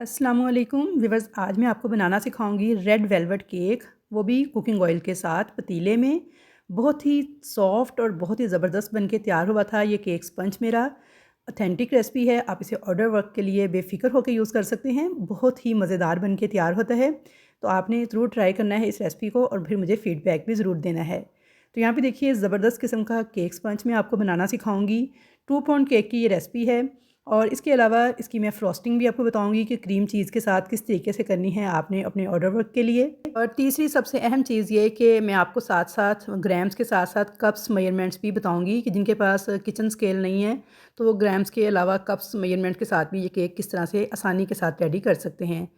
अस्सलाम वालेकुम व्यूअर्स, आज मैं आपको बनाना सिखाऊंगी रेड वेलवेट केक, वो भी कुकिंग ऑयल के साथ पतीले में। बहुत ही सॉफ्ट और बहुत ही ज़बरदस्त बनके तैयार हुआ था ये केक स्पंज। मेरा ऑथेंटिक रेसिपी है, आप इसे ऑर्डर वर्क के लिए बेफिक्र होकर यूज़ कर सकते हैं। बहुत ही मज़ेदार बनके तैयार होता है, तो आपने ज़रूर ट्राई करना है इस रेसिपी को और फिर मुझे फ़ीडबैक भी ज़रूर देना है। तो यहाँ पे देखिए ज़बरदस्त किस्म का केक स्पंज मैं आपको बनाना सिखाऊंगी। 2 पाउंड केक की ये रेसिपी है और इसके अलावा इसकी मैं फ्रॉस्टिंग भी आपको बताऊंगी कि क्रीम चीज़ के साथ किस तरीके से करनी है आपने अपने ऑर्डर वर्क के लिए। और तीसरी सबसे अहम चीज़ ये कि मैं आपको साथ साथ ग्राम्स के साथ साथ कप्स मेजरमेंट्स भी बताऊंगी कि जिनके पास किचन स्केल नहीं है तो वो ग्राम्स के अलावा कप्स मेजरमेंट के साथ भी ये केक किस तरह से आसानी के साथ रेडी कर सकते हैं।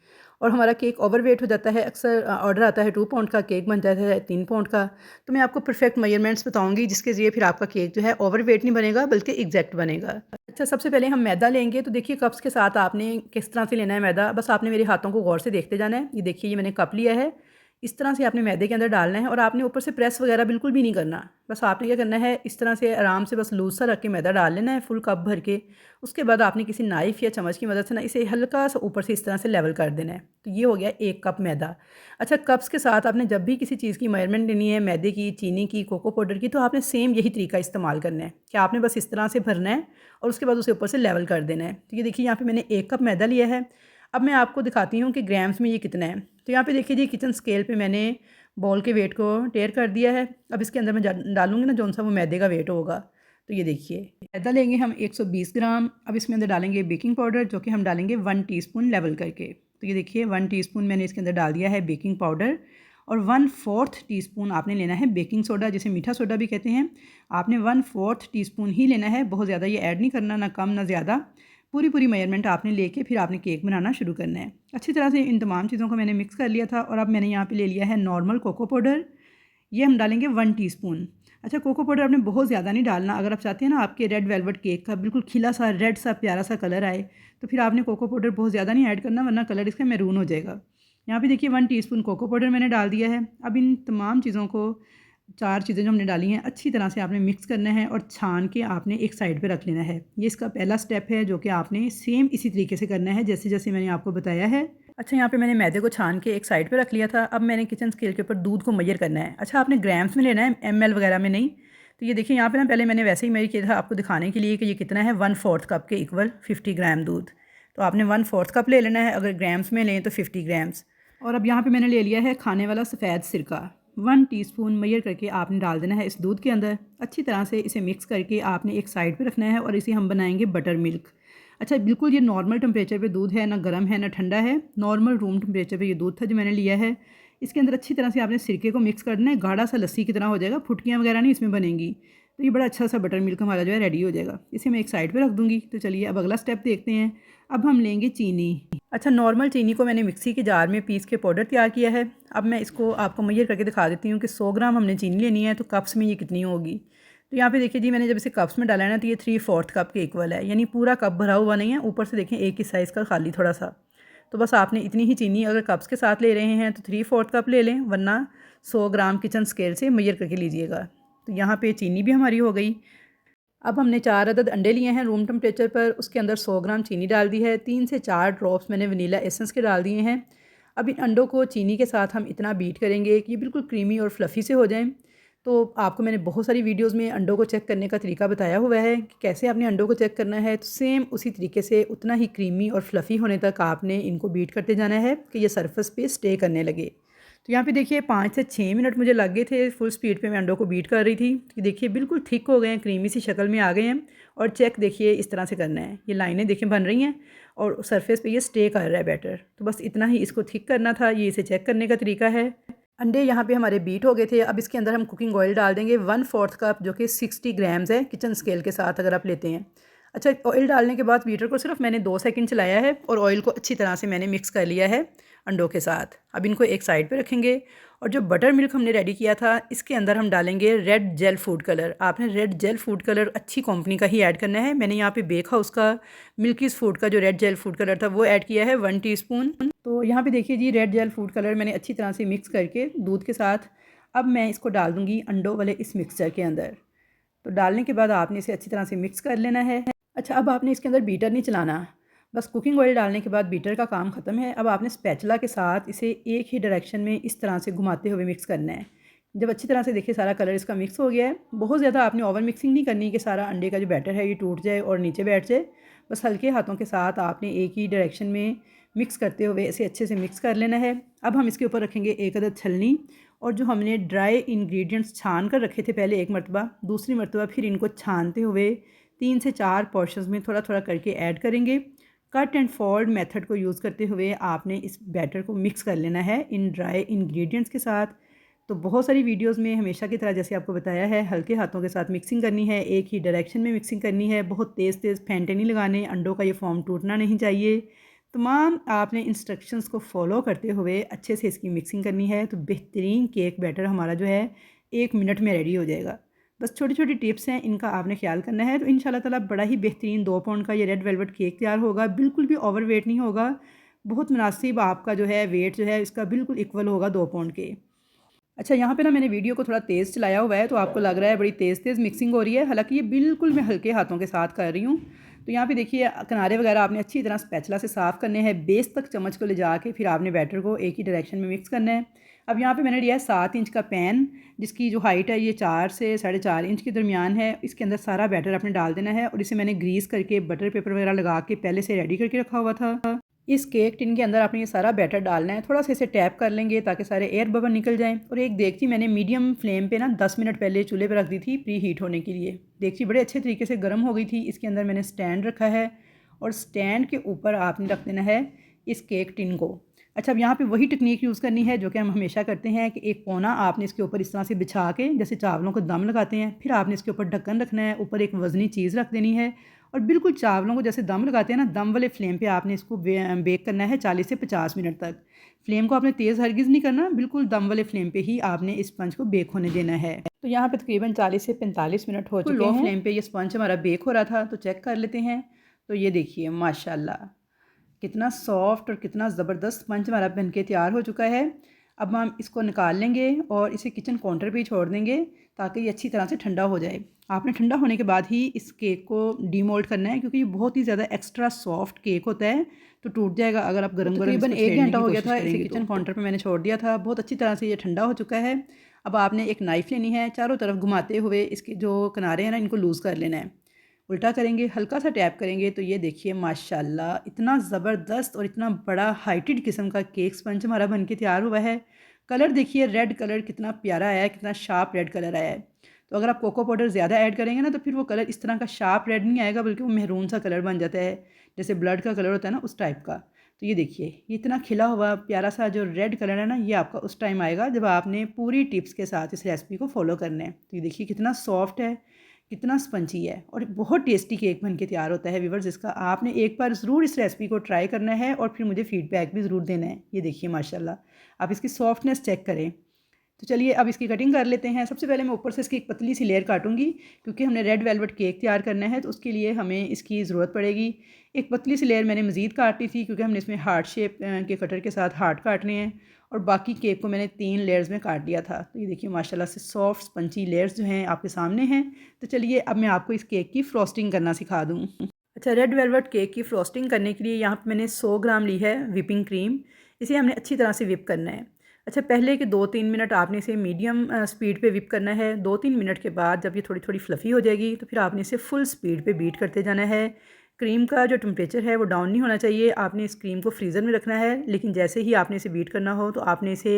और हमारा केक ओवरवेट हो जाता है, अक्सर ऑर्डर आता है 2 पाउंड का, केक बन जाता है 3 पाउंड का। तो मैं आपको परफेक्ट मेजरमेंट्स बताऊंगी जिसके ज़रिए फिर आपका केक जो है ओवरवेट नहीं बनेगा बल्कि एग्जैक्ट बनेगा। अच्छा, सबसे पहले हम मैदा लेंगे। तो देखिए कप्स के साथ आपने किस तरह से लेना है मैदा, बस आपने मेरे हाथों को गौर से देखते जाना है। ये देखिए, ये मैंने कप लिया है, इस तरह से आपने मैदे के अंदर डालना है और आपने ऊपर से प्रेस वगैरह बिल्कुल भी नहीं करना। बस आपने क्या करना है, इस तरह से आराम से बस लूज सा रख के मैदा डाल लेना है फुल कप भर के। उसके बाद आपने किसी नाइफ़ या चम्मच की मदद से ना इसे हल्का सा ऊपर से इस तरह से लेवल कर देना है। तो ये हो गया 1 कप मैदा। अच्छा, कप्स के साथ आपने जब भी किसी चीज़ की मेजरमेंट लेनी है, मैदे की, चीनी की, कोको पाउडर की, तो आपने सेम यही तरीका इस्तेमाल करना है कि आपने बस इस तरह से भरना है और उसके बाद उसे ऊपर से लेवल कर देना है। तो ये देखिए, यहाँ पे मैंने 1 कप मैदा लिया है। अब मैं आपको दिखाती हूँ कि ग्राम्स में ये कितना है। तो यहाँ पे देखिए जी, किचन स्केल पे मैंने बॉल के वेट को टेयर कर दिया है। अब इसके अंदर मैं डालूंगी ना जौन सा वो मैदे का वेट होगा। तो ये देखिए, मैदा लेंगे हम 120 ग्राम। अब इसमें अंदर डालेंगे बेकिंग पाउडर, जो कि हम डालेंगे 1 टीस्पून लेवल करके। तो ये देखिए 1 टीस्पून मैंने इसके अंदर डाल दिया है बेकिंग पाउडर। और 1/4 टीस्पून आपने लेना है बेकिंग सोडा, जिसे मीठा सोडा भी कहते हैं। आपने 1/4 टीस्पून ही लेना है, बहुत ज़्यादा ये ऐड नहीं करना, ना कम ना ज़्यादा। पूरी पूरी मेजरमेंट आपने लेके फिर आपने केक बनाना शुरू करना है। अच्छी तरह से इन तमाम चीज़ों को मैंने मिक्स कर लिया था और अब मैंने यहाँ पे ले लिया है नॉर्मल कोको पाउडर। ये हम डालेंगे 1 टीस्पून। अच्छा, कोको पाउडर आपने बहुत ज़्यादा नहीं डालना। अगर आप चाहते हैं ना आपके रेड वेलवेट केक का बिल्कुल खिला सा रेड सा प्यारा सा कलर आए, तो फिर आपने कोको पाउडर बहुत ज़्यादा नहीं ऐड करना, वरना कलर इसका मैरून हो जाएगा। यहाँ पे देखिए 1 टीस्पून कोको पाउडर मैंने डाल दिया है। अब इन तमाम चीज़ों को, 4 चीज़ें जो हमने डाली हैं, अच्छी तरह से आपने मिक्स करना है और छान के आपने एक साइड पे रख लेना है। ये इसका पहला स्टेप है जो कि आपने सेम इसी तरीके से करना है जैसे जैसे मैंने आपको बताया है। अच्छा, यहाँ पे मैंने मैदे को छान के एक साइड पे रख लिया था। अब मैंने किचन स्केल के ऊपर दूध को मेजर करना है। अच्छा, आपने ग्राम्स में लेना है, ml वगैरह में नहीं। तो ये देखिए, यहाँ पे ना पहले मैंने वैसे ही मेजर किया था आपको दिखाने के लिए कि ये कितना है, 1/4 कप के इक्वल 50 ग्राम दूध। तो आपने 1/4 कप ले लेना है, अगर ग्राम्स में लें तो 50 ग्राम्स। और अब यहाँ पे मैंने ले लिया है खाने वाला सफ़ेद सिरका, 1 टीस्पून मेजर करके आपने डाल देना है इस दूध के अंदर। अच्छी तरह से इसे मिक्स करके आपने एक साइड पे रखना है और इसे हम बनाएंगे बटर मिल्क। अच्छा, बिल्कुल ये नॉर्मल टेम्परेचर पे दूध है, ना गर्म है ना ठंडा है, नॉर्मल रूम टेम्परेचर पे ये दूध था जो मैंने लिया है। इसके अंदर अच्छी तरह से आपने सिरके को मिक्स कर देना है, गाढ़ा सा लस्सी की तरह हो जाएगा, फुटकियाँ वगैरह नहीं इसमें बनेंगी। तो ये बड़ा अच्छा सा बटर मिल्क हमारा जो है रेडी हो जाएगा। इसे मैं एक साइड पे रख दूँगी। तो चलिए अब अगला स्टेप देखते हैं। अब हम लेंगे चीनी। अच्छा, नॉर्मल चीनी को मैंने मिक्सी के जार में पीस के पाउडर तैयार किया है। अब मैं इसको आपको मेजर करके दिखा देती हूँ कि 100 ग्राम हमने चीनी लेनी है, तो कप्स में ये कितनी होगी। तो यहाँ पे देखिए जी, मैंने जब इसे कप्स में डाला है ना, तो ये 3/4 कप के इक्वल है, यानी पूरा कप भरा हुआ नहीं है। ऊपर से देखें एक ही साइज़ का खाली थोड़ा सा। तो बस आपने इतनी ही चीनी अगर कप्स के साथ ले रहे हैं तो 3/4 कप ले लें, वरना 100 ग्राम किचन स्केल से मेजर करके लीजिएगा। तो यहाँ पे चीनी भी हमारी हो गई। अब हमने 4 अदद अंडे लिए हैं रूम टेम्परेचर पर, उसके अंदर 100 ग्राम चीनी डाल दी है। 3 से 4 ड्रॉप्स मैंने वनीला एसेंस के डाल दिए हैं। अब इन अंडों को चीनी के साथ हम इतना बीट करेंगे कि ये बिल्कुल क्रीमी और फ्लफ़ी से हो जाएं। तो आपको मैंने बहुत सारी वीडियोस में अंडों को चेक करने का तरीका बताया हुआ है कि कैसे आपने अंडों को चेक करना है। तो सेम उसी तरीके से उतना ही क्रीमी और फ्लफ़ी होने तक आपने इनको बीट करते जाना है कि ये सरफेस पे स्टे करने लगे। तो यहाँ पे देखिए 5 से 6 मिनट मुझे लग गए थे, फुल स्पीड पे मैं अंडों को बीट कर रही थी। कि देखिए बिल्कुल थिक हो गए हैं, क्रीमी सी शक्ल में आ गए हैं। और चेक देखिए इस तरह से करना है, ये लाइनें देखिए बन रही हैं और सरफेस पे ये स्टे कर रहा है बैटर। तो बस इतना ही इसको थिक करना था, ये इसे चेक करने का तरीका है। अंडे यहाँ पे हमारे बीट हो गए थे। अब इसके अंदर हम कुकिंग ऑयल डाल देंगे 1/4 कप, जो कि 60 ग्राम्स है किचन स्केल के साथ अगर आप लेते हैं। अच्छा, ऑयल डालने के बाद बीटर को सिर्फ मैंने 2 सेकंड चलाया है और ऑयल को अच्छी तरह से मैंने मिक्स कर लिया है अंडों के साथ। अब इनको एक साइड पे रखेंगे और जो बटर मिल्क हमने रेडी किया था इसके अंदर हम डालेंगे रेड जेल फूड कलर। आपने रेड जेल फूड कलर अच्छी कंपनी का ही ऐड करना है। मैंने यहाँ पे बेक हाउस का मिल्कीज़ फूड का जो रेड जेल फूड कलर था वो ऐड किया है 1 टीस्पून। तो यहाँ पे देखिए जी, रेड जेल फूड कलर मैंने अच्छी तरह से मिक्स करके दूध के साथ अब मैं इसको डाल दूँगी अंडों वाले इस मिक्सचर के अंदर। तो डालने के बाद आपने इसे अच्छी तरह से मिक्स कर लेना है। अच्छा, अब आपने इसके अंदर बीटर नहीं चलाना, बस कुकिंग ऑयल डालने के बाद बीटर का काम ख़त्म है। अब आपने स्पैचुला के साथ इसे एक ही डायरेक्शन में इस तरह से घुमाते हुए मिक्स करना है। जब अच्छी तरह से देखिए सारा कलर इसका मिक्स हो गया है, बहुत ज़्यादा आपने ओवर मिक्सिंग नहीं करनी कि सारा अंडे का जो बैटर है ये टूट जाए और नीचे बैठ जाए। बस हल्के हाथों के साथ आपने एक ही डायरेक्शन में मिक्स करते हुए इसे अच्छे से मिक्स कर लेना है। अब हम इसके ऊपर रखेंगे एक अदद छलनी, और जो हमने ड्राई इंग्रेडिएंट्स छान कर रखे थे पहले एक मरतबा, दूसरी मरतबा फिर इनको छानते हुए 3 से 4 पोर्शंस में थोड़ा थोड़ा करके ऐड करेंगे। कट एंड फोल्ड मेथड को यूज़ करते हुए आपने इस बैटर को मिक्स कर लेना है इन ड्राई इंग्रेडिएंट्स के साथ। तो बहुत सारी वीडियोस में हमेशा की तरह जैसे आपको बताया है, हल्के हाथों के साथ मिक्सिंग करनी है, एक ही डायरेक्शन में मिक्सिंग करनी है, बहुत तेज़ तेज़ फेंटे नहीं लगाने, अंडों का ये फॉर्म टूटना नहीं चाहिए। तमाम आपने इंस्ट्रक्शंस को फॉलो करते हुए अच्छे से इसकी मिक्सिंग करनी है, तो बेहतरीन केक बैटर हमारा जो है 1 मिनट में रेडी हो जाएगा। बस छोटी छोटी टिप्स हैं, इनका आपने ख्याल करना है, तो इंशाल्लाह ताला बड़ा ही बेहतरीन 2 पाउंड का ये रेड वेलवेट केक तैयार होगा। बिल्कुल भी ओवर वेट नहीं होगा, बहुत मुनासिब आपका जो है वेट जो है इसका बिल्कुल इक्वल होगा 2 पाउंड के। अच्छा, यहाँ पे ना मैंने वीडियो को थोड़ा तेज़ चलाया हुआ है, तो आपको लग रहा है बड़ी तेज़ तेज़ मिक्सिंग हो रही है, हालांकि ये बिल्कुल मैं हल्के हाथों के साथ कर रही हूँ। तो यहाँ पे देखिए किनारे वगैरह आपने अच्छी तरह स्पैचुला से साफ़ करने हैं, बेस तक चम्मच को ले जाके फिर आपने बैटर को एक ही डायरेक्शन में मिक्स करना है। अब यहाँ पे मैंने लिया है 7 इंच का पैन, जिसकी जो हाइट है ये 4 से 4.5 इंच के दरमियान है। इसके अंदर सारा बैटर आपने डाल देना है, और इसे मैंने ग्रीस करके बटर पेपर वगैरह लगा के पहले से रेडी करके रखा हुआ था। इस केक टिन के अंदर आपने ये सारा बैटर डालना है, थोड़ा सा इसे टैप कर लेंगे ताकि सारे एयर बबल निकल जाएं। और एक देगची मैंने मीडियम फ्लेम पे ना 10 मिनट पहले चूल्हे पे रख दी थी प्री हीट होने के लिए। देगची बड़े अच्छे तरीके से गर्म हो गई थी। इसके अंदर मैंने स्टैंड रखा है, और स्टैंड के ऊपर आपने रख देना है इस केक टिन को। अच्छा, अब यहाँ पे वही टेक्निक यूज़ करनी है जो कि हम हमेशा करते हैं कि एक कोना आपने इसके ऊपर इस तरह से बिछा के जैसे चावलों को दम लगाते हैं, फिर आपने इसके ऊपर ढक्कन रखना है, ऊपर एक वज़नी चीज़ रख देनी है, और बिल्कुल चावलों को जैसे दम लगाते हैं ना, दम वाले फ्लेम पे आपने इसको बेक करना है 40 से 50 मिनट तक। फ्लेम को आपने तेज़ हरगिज़ नहीं करना, बिल्कुल दम वाले फ्लेम पे ही आपने इस स्पंज को बेक होने देना है। तो यहाँ पे तकरीबन 40 से 45 मिनट हो चुके हैं। लो फ्लेम पे ये स्पंज हमारा बेक हो रहा था, तो चेक कर लेते हैं। तो ये देखिए माशाल्लाह कितना सॉफ्ट और कितना ज़बरदस्त स्पंज हमारा बन के तैयार हो चुका है। अब हम इसको निकाल लेंगे और इसे किचन काउंटर पे ही छोड़ देंगे ताकि ये अच्छी तरह से ठंडा हो जाए। आपने ठंडा होने के बाद ही इस केक को डीमोल्ड करना है, क्योंकि ये बहुत ही ज़्यादा एक्स्ट्रा सॉफ्ट केक होता है, तो टूट जाएगा अगर आप गरम गरम। तकरीबन 1 घंटा हो गया था इसे किचन काउंटर पे मैंने छोड़ दिया था, बहुत अच्छी तरह से ये ठंडा हो चुका है। अब आपने एक नाइफ़ लेनी है, चारों तरफ घुमाते हुए इसके जो किनारे हैं ना इनको लूज़ कर लेना है। उल्टा करेंगे, हल्का सा टैप करेंगे, तो ये देखिए माशाल्लाह इतना ज़बरदस्त और इतना बड़ा हाइटेड किस्म का केक स्पंज हमारा बन के तैयार हुआ है। कलर देखिए रेड कलर कितना प्यारा आया है, कितना शार्प रेड कलर आया है। तो अगर आप कोको पाउडर ज़्यादा ऐड करेंगे ना, तो फिर वो कलर इस तरह का शार्प रेड नहीं आएगा, बल्कि वो मेहरून सा कलर बन जाता है, जैसे ब्लड का कलर होता है ना उस टाइप का। तो ये देखिए ये इतना खिला हुआ प्यारा सा जो रेड कलर है ना, ये आपका उस टाइम आएगा जब आपने पूरी टिप्स के साथ इस रेसिपी को फॉलो करना है। तो ये देखिए कितना सॉफ्ट है, कितना स्पंजी है, और बहुत टेस्टी केक बन के तैयार होता है व्यूअर्स। इसका आपने एक बार ज़रूर इस रेसिपी को ट्राई करना है और फिर मुझे फ़ीडबैक भी ज़रूर देना है। ये देखिए माशाल्लाह आप इसकी सॉफ्टनेस चेक करें। तो चलिए अब इसकी कटिंग कर लेते हैं। सबसे पहले मैं ऊपर से इसकी एक पतली सी लेयर काटूंगी, क्योंकि हमने रेड वेलवेट केक तैयार करना है, तो उसके लिए हमें इसकी ज़रूरत पड़ेगी। एक पतली सी लेयर मैंने मज़ीद काटी थी, क्योंकि हमने इसमें हार्ट शेप के कटर के साथ हार्ट काटने हैं, और बाकी केक को मैंने 3 लेयर्स में काट दिया था। तो ये देखिए माशाल्लाह से सॉफ्ट स्पंची लेयर्स जो हैं आपके सामने हैं। तो चलिए अब मैं आपको इस केक की फ्रॉस्टिंग करना सिखा दूँ। अच्छा, रेड वेलवेट केक की फ्रॉस्टिंग करने के लिए यहाँ पर मैंने 100 ग्राम ली है विपिंग क्रीम। इसे हमने अच्छी तरह से विप करना है। अच्छा, पहले के 2-3 मिनट आपने इसे मीडियम स्पीड पे विप करना है। 2-3 मिनट के बाद जब ये थोड़ी थोड़ी फ्लफ़ी हो जाएगी, तो फिर आपने इसे फुल स्पीड पे बीट करते जाना है। क्रीम का जो टेम्परेचर है वो डाउन नहीं होना चाहिए। आपने इस क्रीम को फ्रीज़र में रखना है, लेकिन जैसे ही आपने इसे बीट करना हो तो आपने इसे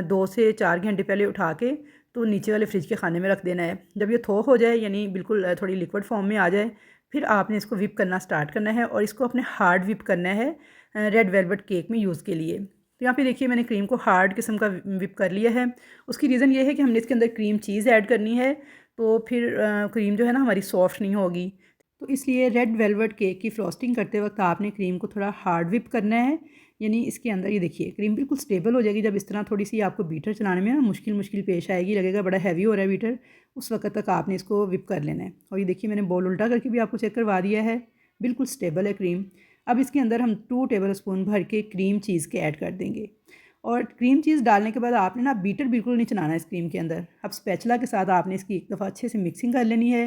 2 से 4 घंटे पहले उठा के तो नीचे वाले फ्रिज के खाने में रख देना है। जब ये थो हो जाए, यानी बिल्कुल थोड़ी लिक्विड फॉर्म में आ जाए, फिर आपने इसको विप करना स्टार्ट करना है, और इसको अपने हार्ड विप करना है रेड वेलवेट केक में यूज़ के लिए। तो यहाँ पे देखिए मैंने क्रीम को हार्ड किस्म का विप कर लिया है। उसकी रीज़न ये है कि हमने इसके अंदर क्रीम चीज़ ऐड करनी है, तो फिर क्रीम जो है ना हमारी सॉफ्ट नहीं होगी। तो इसलिए रेड वेलवेट केक की फ्रॉस्टिंग करते वक्त आपने क्रीम को थोड़ा हार्ड विप करना है, यानी इसके अंदर ये देखिए क्रीम बिल्कुल स्टेबल हो जाएगी। जब इस तरह थोड़ी सी आपको बीटर चलाने में ना मुश्किल पेश आएगी, लगेगा बड़ा हैवी हो रहा है बीटर, उस वक्त तक आपने इसको विप कर लेना है। और ये देखिए मैंने बॉल उल्टा करके भी आपको चेक करवा दिया है, बिल्कुल स्टेबल है क्रीम। अब इसके अंदर हम 2 टेबल स्पून भर के क्रीम चीज़ के ऐड कर देंगे, और क्रीम चीज़ डालने के बाद आपने ना बीटर बिल्कुल नहीं चलाना है इस क्रीम के अंदर। अब स्पैचुला के साथ आपने इसकी एक दफ़ा अच्छे से मिक्सिंग कर लेनी है।